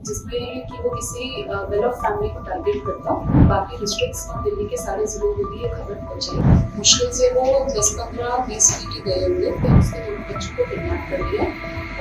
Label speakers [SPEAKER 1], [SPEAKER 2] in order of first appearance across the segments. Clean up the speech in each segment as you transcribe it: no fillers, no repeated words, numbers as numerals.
[SPEAKER 1] जिसमें कि वो किसी वेल ऑफ फैमिली को टारगेट करता। बाकी डिस्ट्रिक्ट्स और दिल्ली के सारे जिलों में भी ये खबर पहुंची। मुश्किल से वो 10-15-20 फीट गए होंगे, फिर उसके बच्चों को किडनैप कर लिया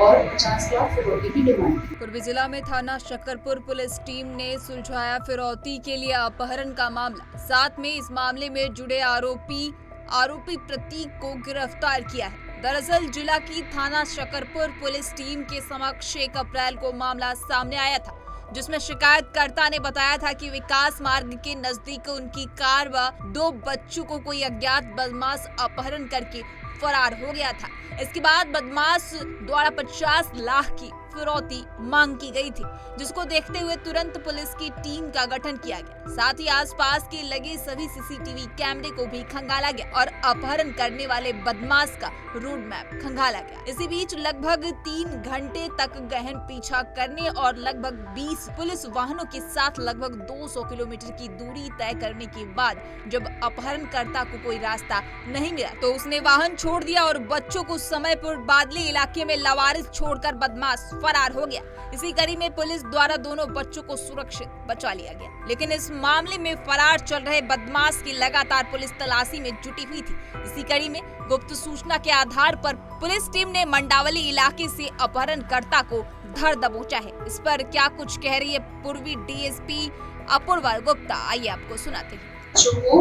[SPEAKER 1] और 50 लाख फिरौती की डिमांड की।
[SPEAKER 2] पूर्वी जिला में थाना शकरपुर पुलिस टीम ने सुलझाया फिरौती के लिए अपहरण का मामला। साथ में इस मामले में जुड़े आरोपी प्रतीक को गिरफ्तार किया है। दरअसल जिला की थाना शकरपुर पुलिस टीम के समक्ष 1 अप्रैल को मामला सामने आया था, जिसमें शिकायतकर्ता ने बताया था कि विकास मार्ग के नजदीक उनकी कार व 2 बच्चों को कोई अज्ञात बदमाश अपहरण करके फरार हो गया था। इसके बाद बदमाश द्वारा 50 लाख की फिरौती मांग की गई थी, जिसको देखते हुए तुरंत पुलिस की टीम का गठन किया गया। साथ ही आसपास के लगे सभी सीसीटीवी कैमरे को भी खंगाला गया और अपहरण करने वाले बदमाश का रोड मैप खंगाला गया। इसी बीच लगभग 3 घंटे तक गहन पीछा करने और लगभग 20 पुलिस वाहनों के साथ लगभग 200 किलोमीटर की दूरी तय करने के बाद जब अपहरणकर्ता को कोई रास्ता नहीं मिला तो उसने वाहन छोड़ दिया और बच्चों को समयपुर बादली इलाके में लावारिस छोड़कर बदमाश फरार हो गया। इसी कड़ी में पुलिस द्वारा दोनों बच्चों को सुरक्षित बचा लिया गया, लेकिन इस मामले में फरार चल रहे बदमाश की लगातार पुलिस तलाशी में जुटी हुई थी। इसी कड़ी में गुप्त सूचना के आधार पर पुलिस टीम ने मंडावली इलाके से अपहरणकर्ता को धर दबोचा है। इस पर क्या कुछ कह रही है पूर्वी डीएसपी अपूर्वा गुप्ता, आइए आपको सुनाते हैं।
[SPEAKER 1] बच्चों को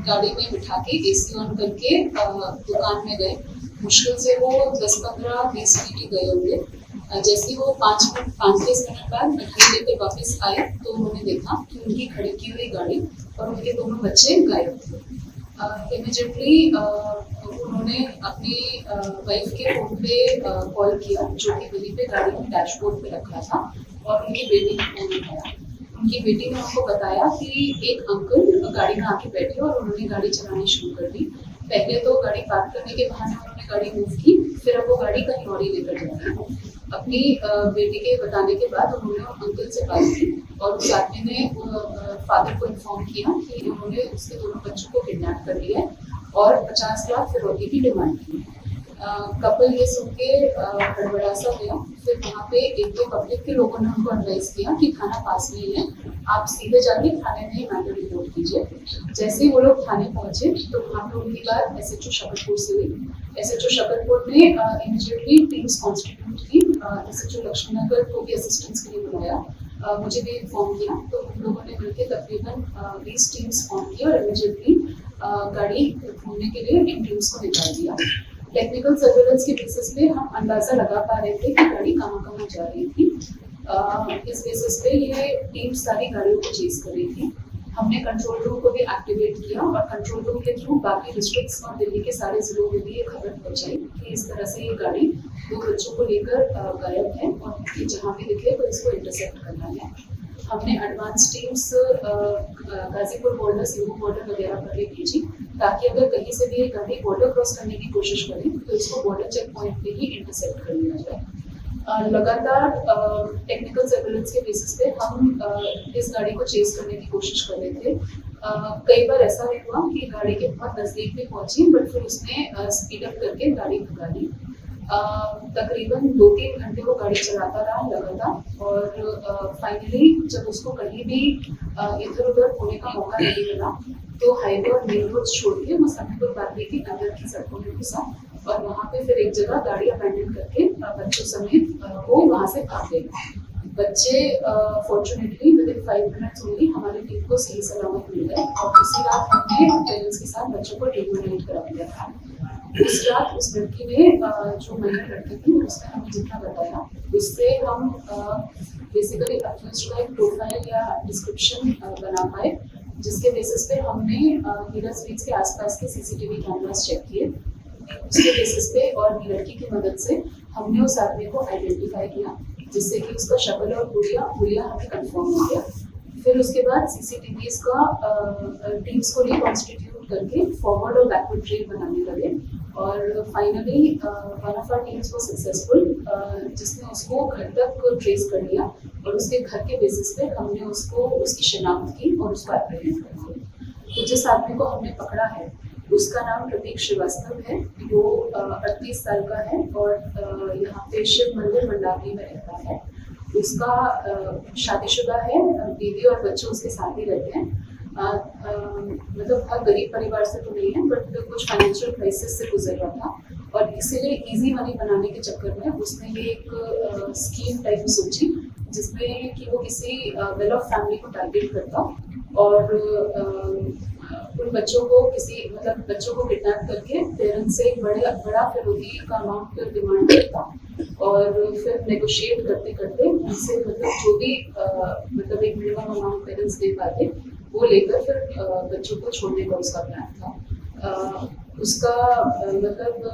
[SPEAKER 1] गाड़ी में बिठा के एसी ऑन करके दुकान में गए। मुश्किल से वो 10-15-20 फीट गए होंगे। जैसे वो 5-10 मिनट बाद मिठाई लेकर वापस आए तो उन्होंने देखा कि उनकी खड़ी की हुई गाड़ी और उनके दोनों बच्चे गायब थे। इमीडिएटली उन्होंने अपनी वाइफ के फोन पे कॉल किया, जो कि वहीं पे गाड़ी में डैशबोर्ड पे रखा था, और उनकी बेटी ने फोन उठाया। उनकी बेटी ने उनको बताया कि एक अंकल गाड़ी में आके बैठे और उन्होंने गाड़ी चलानी शुरू कर दी। पहले तो गाड़ी पार्क करने के बहाने उन्होंने गाड़ी मूव की, फिर अब वो गाड़ी कहीं और ही लेकर जा रही है। अपनी बेटी के बताने के बाद उन्होंने अंकल से बात की और उस आदमी ने फादर को इन्फॉर्म किया कि उन्होंने उसके दोनों बच्चों को किडनैप कर लिया और 50 लाख फिरौती की डिमांड की। कपल ये सुन के गड़बड़ा सा गया। फिर वहाँ पे 1-2 पब्लिक के लोगों ने उनको एडवाइस किया कि थाना पास में ही है, आप सीधे जाके थाने में मैटर रिपोर्ट कीजिए। जैसे ही वो लोग थाने पहुंचे तो वहाँ पे उनकी बात एसएचओ शकरपुर से हुई। एसएचओ शकरपुर ने इमीडिएटली टीम्स कॉन्स्टिट्यूट की। एसएचओ लक्ष्मीनगर को भी असिस्टेंस के लिए बुलाया, मुझे भी इन्फॉर्म किया। तो उन लोगों ने मिलकर तकरीबन 20 टीम्स फॉर्म की और इमीडिएटली गाड़ी ढूंढने के लिए इन टीम्स को निकाल दिया। टेक्निकल सर्वेलेंस के बेसिस पे हम अंदाजा लगा पा रहे थे कि गाड़ी कहाँ जा रही थी। इस बेसिस पे ये टीम सारी गाड़ियों को चेस कर रही थी। हमने कंट्रोल रूम को भी एक्टिवेट किया और कंट्रोल रूम के थ्रू बाकी डिस्ट्रिक्ट्स और दिल्ली के सारे जिलों में भी ये खबर पहुंचाई कि इस तरह से ये गाड़ी 2 बच्चों को लेकर गायब है और जहाँ भी दिखे तो इसको इंटरसेप्ट करना है। हमने advance teams Ghazipur border, Singhu border वगैरह पर भी भेजी, ताकि अगर कहीं से भी गाड़ी बॉर्डर क्रॉस करने की कोशिश करें तो इसको बॉर्डर चेक पॉइंट पे ही इंटरसेप्ट कर लिया जाए। लगातार टेक्निकल सर्वेलेंस के बेसिस पे हम इस गाड़ी को चेस करने की कोशिश कर रहे थे। कई बार ऐसा भी हुआ कि गाड़ी के बहुत नजदीक भी पहुंची, बट फिर उसने स्पीड अप करके गाड़ी भगा दी। तकरीबन 2-3 घंटे वो गाड़ी चलाता रहा लगातार और फाइनली जब उसको कहीं भी इधर उधर होने का मौका नहीं मिला तो हाईवे और मेन रोड छोड़ के वो समयपुर बादली के अंदर की सड़कों में घुसा और वहाँ पे फिर एक जगह गाड़ी अबैंडन करके बच्चों समेत वो वहाँ से भाग गए। बच्चे फॉर्चुनेटली विदिन 5 मिनट्स ओनली हमारी टीम को सही सलामत मिल गए और उसी रात हमने पेरेंट्स के साथ बच्चों को ट्रीटमेंट करा दिया था। उस रात उस लड़की ने जो माइनर लड़की थी उसने हमें जितना बताया उससे हम बेसिकली अक्यूज्ड का एक प्रोफाइल या डिस्क्रिप्शन बना पाए, जिसके बेसिस पे हमने हीरा स्वीट्स के आसपास के सीसीटीवी कैमरास चेक किए। उसके बेसिस पे और लड़की की मदद से हमने उस आदमी को आइडेंटिफाई किया, जिससे कि उसका शक्ल और हुलिया हमें कंफर्म हो गया। फिर उसके बाद सीसीटीवीज का टीम्स को रिकॉन्स्टिट्यूट करके फॉरवर्ड और बैकवर्ड ट्रेल बनाने लगे और finally one of our teams was successful, जिसने उसको घर तक ट्रेस कर लिया और उसके घर के बेसिस पे हमने उसको उसकी शिनाख्त की और उसको एप्रीहेंड कर दिया। तो जिस आदमी को हमने पकड़ा है उसका नाम प्रतीक श्रीवास्तव है। वो 38 साल का है और यहाँ पे शिव मंदिर मंडावली में रहता है। उसका शादीशुदा है, बीवी और बच्चे उसके साथ ही रहते हैं। मतलब बहुत गरीब परिवार से तो नहीं है, बट कुछ फाइनेंशियल क्राइसिस से गुजर रहा था और इसीलिए इजी मनी बनाने के चक्कर में उसने ये एक स्कीम टाइप सोची जिसमें कि वो किसी वेल ऑफ फैमिली को टारगेट करता और उन बच्चों को बच्चों को किडनैप करके पेरेंट्स से एक बड़ा फिरौती का अमाउंट डिमांड करता और फिर नेगोशिएट करते करते उनसे जो भी एक मिनिमम अमाउंट पेरेंट्स दे पाते वो लेकर फिर बच्चों को छोड़ने का उसका प्लान था। उसका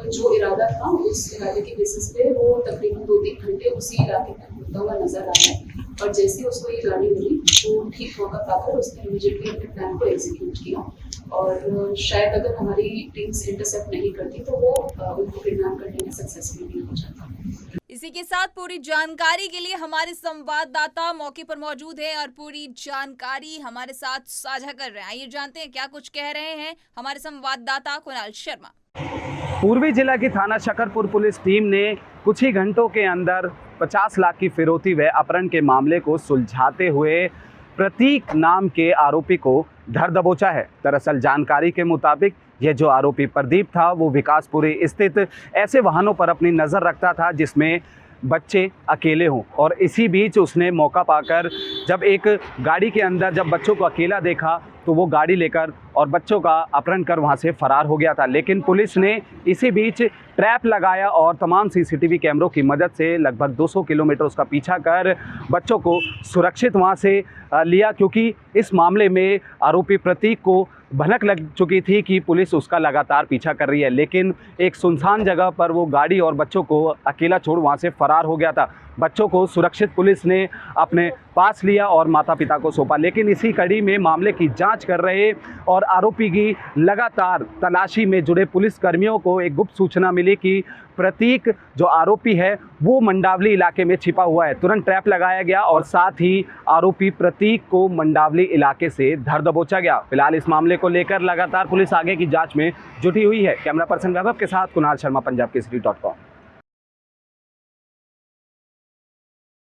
[SPEAKER 1] जो इरादा था उस इरादे के बेसिस पे वो तकरीबन 2-3 घंटे उसी इलाके में घूमता हुआ नजर आया और जैसे ही उसको ये गाड़ी मिली वो ठीक मौका पाकर उसने इमीडिएटली अपने प्लान को एग्जीक्यूट किया और शायद अगर हमारी टीम्स इंटरसेप्ट नहीं करती तो वो उनको किडनैप करने में सक्सेसफुल नहीं हो जाता।
[SPEAKER 2] इसी के साथ पूरी जानकारी के लिए हमारे संवाददाता मौके पर मौजूद हैं और पूरी जानकारी हमारे साथ साझा कर रहे हैं। आइए जानते हैं क्या कुछ कह रहे हैं हमारे संवाददाता कुणाल शर्मा।
[SPEAKER 3] पूर्वी जिला की थाना शकरपुर पुलिस टीम ने कुछ ही घंटों के अंदर 50 लाख की फिरौती व अपहरण के मामले को सुलझाते हुए प्रतीक नाम के आरोपी को धर दबोचा है। दरअसल जानकारी के मुताबिक यह जो आरोपी प्रदीप था वो विकासपुरी स्थित ऐसे वाहनों पर अपनी नज़र रखता था जिसमें बच्चे अकेले हों और इसी बीच उसने मौका पाकर जब एक गाड़ी के अंदर जब बच्चों को अकेला देखा तो वो गाड़ी लेकर और बच्चों का अपहरण कर वहाँ से फरार हो गया था। लेकिन पुलिस ने इसी बीच ट्रैप लगाया और तमाम सीसीटीवी कैमरों की मदद से लगभग 200 किलोमीटर उसका पीछा कर बच्चों को सुरक्षित वहाँ से लिया, क्योंकि इस मामले में आरोपी प्रतीक को भनक लग चुकी थी कि पुलिस उसका लगातार पीछा कर रही है। लेकिन एक सुनसान जगह पर वो गाड़ी और बच्चों को अकेला छोड़ वहाँ से फरार हो गया था। बच्चों को सुरक्षित पुलिस ने अपने पास लिया और माता पिता को सौंपा। लेकिन इसी कड़ी में मामले की जांच कर रहे और आरोपी की लगातार तलाशी में जुड़े पुलिस कर्मियों को एक गुप्त सूचना मिली कि प्रतीक जो आरोपी है वो मंडावली इलाके में छिपा हुआ है। तुरंत ट्रैप लगाया गया और साथ ही आरोपी प्रतीक को मंडावली इलाके से धर दबोचा गया। फिलहाल इस मामले को लेकर लगातार पुलिस आगे की जांच में जुटी हुई है। कैमरा पर्सन वैभव के साथ कुणाल शर्मा, पंजाब केसरी.com।